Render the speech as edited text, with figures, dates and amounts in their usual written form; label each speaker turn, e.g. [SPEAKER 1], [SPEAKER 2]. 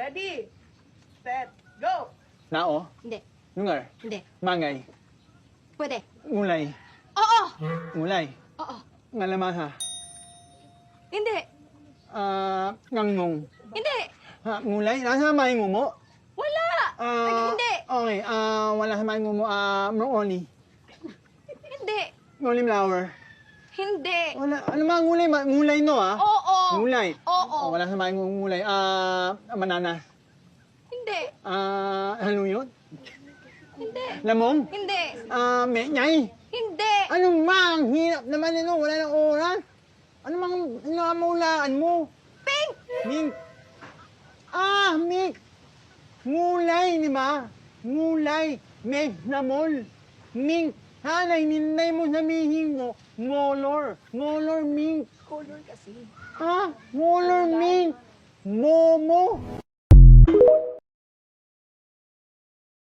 [SPEAKER 1] Ready, set, go!
[SPEAKER 2] Nao,
[SPEAKER 3] Hindi.
[SPEAKER 2] Nungar,
[SPEAKER 3] Hindi.
[SPEAKER 2] Mangay,
[SPEAKER 3] Pwede.
[SPEAKER 2] Ngulay,
[SPEAKER 3] Oo!
[SPEAKER 2] Ngulay,
[SPEAKER 3] Oo.
[SPEAKER 2] Ngalamaha,
[SPEAKER 3] Hindi.
[SPEAKER 2] Ngangong.
[SPEAKER 3] Hindi.
[SPEAKER 2] Ngulay, nasa may ngumo.
[SPEAKER 3] Wala! Hindi.
[SPEAKER 2] Okay, wala sa may ngumo, Mroni.
[SPEAKER 3] Hindi.
[SPEAKER 2] Nguli flower.
[SPEAKER 3] Hindi.
[SPEAKER 2] Wala, ano mga ngulay? Ngulay no,
[SPEAKER 3] Oo.
[SPEAKER 2] Ngulay.
[SPEAKER 3] Oo.
[SPEAKER 2] Wala sa may ngulay, mananas.
[SPEAKER 3] Hindi.
[SPEAKER 2] Haluyot.
[SPEAKER 3] Hindi.
[SPEAKER 2] Lamong.
[SPEAKER 3] Hindi.
[SPEAKER 2] Menyay.
[SPEAKER 3] Hindi.
[SPEAKER 2] Ano mang hirap naman yun, wala nang oras. Ano mang inamulaan mo?
[SPEAKER 3] Pink!
[SPEAKER 2] Mink. Mink. Ngulay, di ba? Ngulay. Meg na mol. Mink. Hanay, ninay mo sabihin mo. Ngolor. Ngolor mink.
[SPEAKER 1] Color kasi.
[SPEAKER 2] Ngolor mink. Momo.